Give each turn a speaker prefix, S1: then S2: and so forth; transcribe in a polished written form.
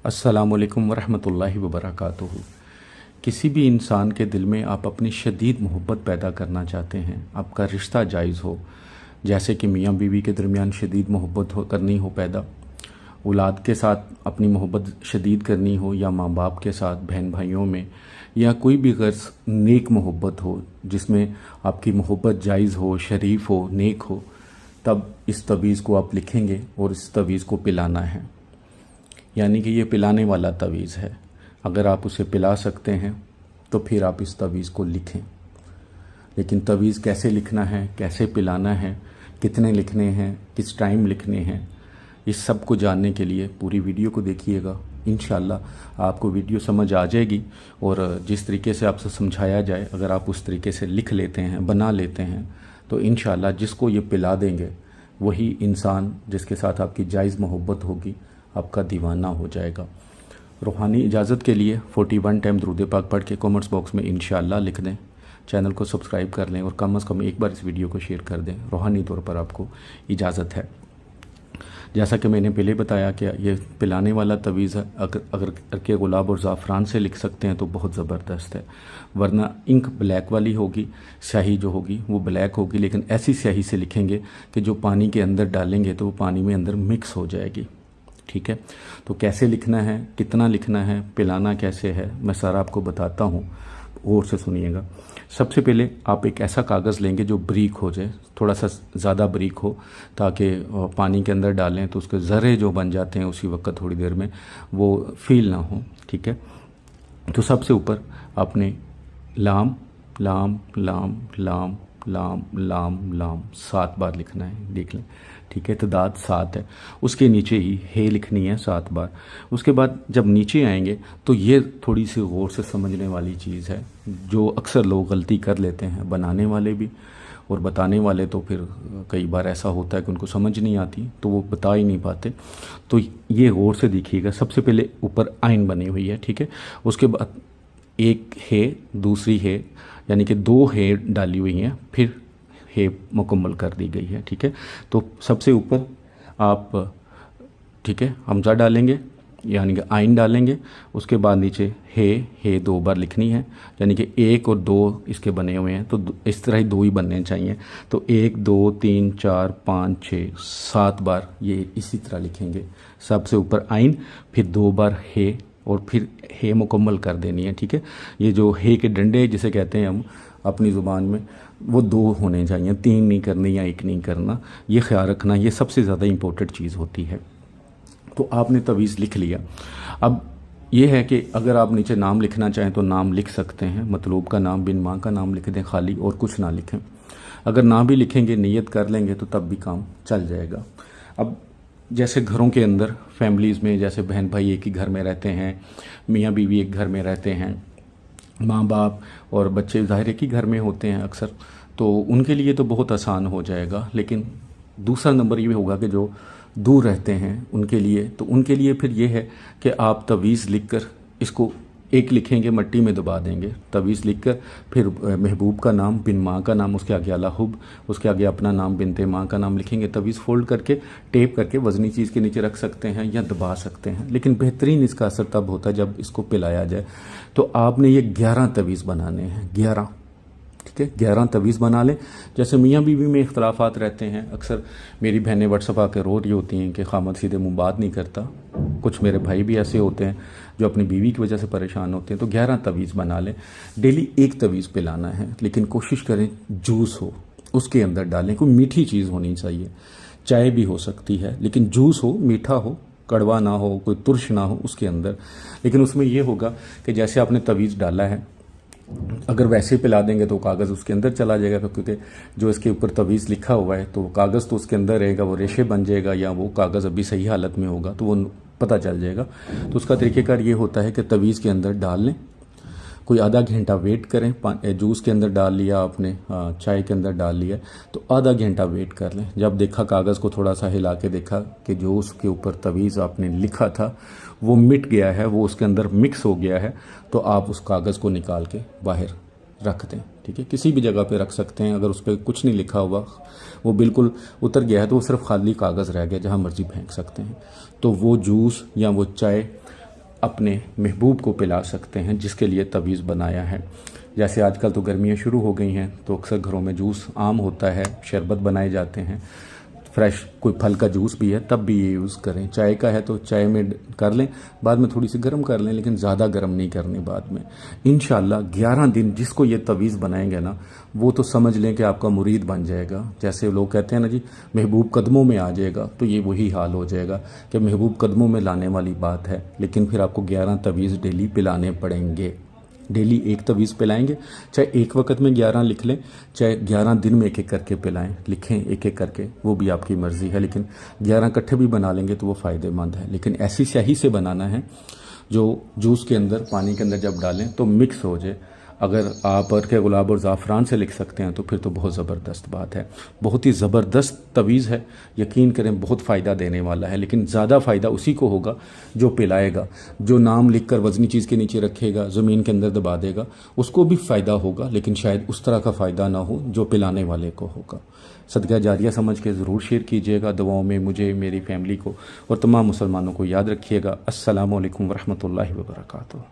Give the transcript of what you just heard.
S1: अस्सलामुअलैकुम वरहमतुल्लाहि वबरकातुहू। किसी भी इंसान के दिल में आप अपनी शदीद मोहब्बत पैदा करना चाहते हैं, आपका रिश्ता जायज़ हो, जैसे कि मियाँ बीवी के दरमियान शदीद मोहब्बत करनी हो पैदा, औलाद के साथ अपनी मोहब्बत शदीद करनी हो, या माँ बाप के साथ, बहन भाइयों में, या कोई भी गर्ज नेक मोहब्बत हो जिसमें आपकी मोहब्बत जायज़ हो, शरीफ हो, नेक हो, तब इस तवीज़ को आप लिखेंगे और इस तवीज़ को पिलाना है। यानी कि ये पिलाने वाला तवीज़ है। अगर आप उसे पिला सकते हैं तो फिर आप इस तवीज़ को लिखें। लेकिन तवीज़ कैसे लिखना है, कैसे पिलाना है, कितने लिखने हैं, किस टाइम लिखने हैं, इस सब को जानने के लिए पूरी वीडियो को देखिएगा। इंशाल्लाह आपको वीडियो समझ आ जाएगी और जिस तरीके से आपसे समझाया जाए अगर आप उस तरीके से लिख लेते हैं, बना लेते हैं, तो इंशाल्लाह जिसको ये पिला देंगे वही इंसान जिसके साथ आपकी जायज़ मोहब्बत होगी आपका दीवाना हो जाएगा। रूहानी इजाज़त के लिए 41 टाइम दुरूद पाक पढ़ के कमेंट्स बॉक्स में इंशाअल्लाह लिख दें। चैनल को सब्सक्राइब कर लें और कम से कम एक बार इस वीडियो को शेयर कर दें। रूहानी तौर पर आपको इजाज़त है। जैसा कि मैंने पहले बताया कि ये पिलाने वाला तवीज़ है। अगर अर्के गुलाब और ज़ाफ़रान से लिख सकते हैं तो बहुत ज़बरदस्त है, वरना इंक ब्लैक वाली होगी, स्याही जो होगी वो ब्लैक होगी, लेकिन ऐसी स्याही से लिखेंगे कि जो पानी के अंदर डालेंगे तो वो पानी में अंदर मिक्स हो जाएगी। ठीक है, तो कैसे लिखना है, कितना लिखना है, पिलाना कैसे है, मैं सारा आपको बताता हूँ, और से सुनिएगा। सबसे पहले आप एक ऐसा कागज़ लेंगे जो ब्रीक हो जाए, थोड़ा सा ज़्यादा ब्रीक हो, ताकि पानी के अंदर डालें तो उसके ज़र्रे जो बन जाते हैं उसी वक्त थोड़ी देर में वो फील ना हो। ठीक है, तो सबसे ऊपर आपने लाम लाम लाम लाम लाम लाम लाम 7 बार लिखना है, देख लें। ठीक है, तादाद 7 है। उसके नीचे ही हे लिखनी है 7 बार। उसके बाद जब नीचे आएंगे तो ये थोड़ी सी गौर से समझने वाली चीज़ है, जो अक्सर लोग गलती कर लेते हैं, बनाने वाले भी और बताने वाले। तो फिर कई बार ऐसा होता है कि उनको समझ नहीं आती तो वो बता ही नहीं पाते। तो ये गौर से देखिएगा। सबसे पहले ऊपर आइन बनी हुई है, ठीक है, उसके बाद एक है, दूसरी है, यानी कि 2 है डाली हुई हैं, फिर है मुकम्मल कर दी गई है। ठीक है, तो सबसे ऊपर आप, ठीक है, हमज़ा डालेंगे यानी कि आइन डालेंगे। उसके बाद नीचे है 2 बार लिखनी है, यानी कि 1 और 2 इसके बने हुए हैं, तो इस तरह ही 2 ही बनने चाहिए। तो 1 2 3 4 5 6 7 बार ये इसी तरह लिखेंगे। सबसे ऊपर आइन, फिर 2 बार है और फिर है मुकम्मल कर देनी है। ठीक है, ये जो है के डंडे जिसे कहते हैं हम अपनी ज़ुबान में, वो 2 होने चाहिए, 3 नहीं करनी या 1 नहीं करना। ये ख्याल रखना, ये सबसे ज़्यादा इम्पोर्टेंट चीज़ होती है। तो आपने तवीज़ लिख लिया। अब ये है कि अगर आप नीचे नाम लिखना चाहें तो नाम लिख सकते हैं, मतलूब का नाम, बिन माँ का नाम लिख दें खाली, और कुछ ना लिखें। अगर ना भी लिखेंगे, नियत कर लेंगे तो तब भी काम चल जाएगा। अब जैसे घरों के अंदर, फैमिलीज़ में, जैसे बहन भाई एक ही घर में रहते हैं, मियाँ बीवी एक घर में रहते हैं, माँ बाप और बच्चे ज़ाहिर एक ही घर में होते हैं अक्सर, तो उनके लिए तो बहुत आसान हो जाएगा। लेकिन दूसरा नंबर ये होगा कि जो दूर रहते हैं उनके लिए, तो उनके लिए फिर ये है कि आप तवीज़ लिखकर इसको एक लिखेंगे, मट्टी में दबा देंगे, तवीज़ लिखकर, फिर महबूब का नाम, बिन माँ का नाम, उसके आगे अला हुब, उसके आगे अपना नाम, बिनते माँ का नाम लिखेंगे। तवीज़ फोल्ड करके टेप करके वज़नी चीज़ के नीचे रख सकते हैं या दबा सकते हैं, लेकिन बेहतरीन इसका असर तब होता है जब इसको पिलाया जाए। तो आपने ये 11 तवीज़ बनाने हैं, 11। ठीक है, 11 तवीज़ बना लें। जैसे मियाँ बीवी में इख्तलाफात रहते हैं, अक्सर मेरी बहनें व्हाट्सअप आकर रो रही होती हैं कि खामद सीधे मुँह बात नहीं करता। कुछ मेरे भाई भी ऐसे होते हैं जो अपनी बीवी की वजह से परेशान होते हैं। तो 11 तवीज़ बना लें। डेली एक तवीज़ पिलाना है, लेकिन कोशिश करें जूस हो उसके अंदर डालें, कोई मीठी चीज़ होनी चाहिए। चाय भी हो सकती है, लेकिन जूस हो, मीठा हो, कड़वा ना हो, कोई तुर्श ना हो उसके अंदर। लेकिन उसमें यह होगा कि जैसे आपने तवीज़ डाला है, अगर वैसे ही पिला देंगे तो कागज़ उसके अंदर चला जाएगा, क्योंकि जो इसके ऊपर तवीज़ लिखा हुआ है तो कागज़ तो उसके अंदर रहेगा, वो रेशे बन जाएगा, या वो कागज़ अभी सही हालत में होगा तो वो पता चल जाएगा। तो उसका तरीक़ेकार ये होता है कि तवीज़ के अंदर डाल लें, कोई आधा घंटा वेट करें। जूस के अंदर डाल लिया आपने, चाय के अंदर डाल लिया, तो आधा घंटा वेट कर लें। जब देखा, कागज़ को थोड़ा सा हिला के देखा कि जो उसके ऊपर तवीज़ आपने लिखा था वो मिट गया है, वो उसके अंदर मिक्स हो गया है, तो आप उस कागज़ को निकाल के बाहर रख दें। ठीक है, किसी भी जगह पे रख सकते हैं। अगर उस पर कुछ नहीं लिखा हुआ, वो बिल्कुल उतर गया है, तो वो सिर्फ खाली कागज़ रह गया, जहाँ मर्जी फेंक सकते हैं। तो वो जूस या वो चाय अपने महबूब को पिला सकते हैं, जिसके लिए तवीज़ बनाया है। जैसे आजकल तो गर्मियाँ शुरू हो गई हैं, तो अक्सर घरों में जूस आम होता है, शरबत बनाए जाते हैं, फ्रेश कोई फल का जूस भी है तब भी ये यूज़ करें। चाय का है तो चाय में कर लें, बाद में थोड़ी सी गर्म कर लें, लेकिन ज़्यादा गर्म नहीं करनी बाद में। इंशाल्लाह 11 दिन जिसको ये तवीज़ बनाएंगे ना, वो तो समझ लें कि आपका मुरीद बन जाएगा। जैसे लोग कहते हैं ना जी, महबूब कदमों में आ जाएगा, तो ये वही हाल हो जाएगा कि महबूब कदमों में लाने वाली बात है। लेकिन फिर आपको 11 तवीज़ डेली पिलाने पड़ेंगे। डेली एक तवीज़ पिलाएंगे, चाहे एक वक्त में 11 लिख लें, चाहे 11 दिन में एक एक करके पिलाएं, लिखें एक एक करके, वो भी आपकी मर्ज़ी है। लेकिन 11 इकट्ठे भी बना लेंगे तो वो फ़ायदेमंद है। लेकिन ऐसी स्याही से बनाना है जो जूस के अंदर, पानी के अंदर जब डालें तो मिक्स हो जाए। अगर आप अर्के गुलाब और ज़ाफ़रान से लिख सकते हैं तो फिर तो बहुत ज़बरदस्त बात है। बहुत ही ज़बरदस्त तवीज़ है, यकीन करें बहुत फ़ायदा देने वाला है। लेकिन ज़्यादा फ़ायदा उसी को होगा जो पिलाएगा। जो नाम लिख कर वज़नी चीज़ के नीचे रखेगा, ज़मीन के अंदर दबा देगा, उसको भी फ़ायदा होगा, लेकिन शायद उस तरह का फ़ायदा ना हो जो पिलाने वाले को होगा। सदका जारिया समझ के ज़रूर शेयर कीजिएगा। दुआओं में मुझे, मेरी फैमिली को और तमाम मुसलमानों को याद रखिएगा। अस्सलामु अलैकुम वरहमतुल्लाहि वबरकातुहू।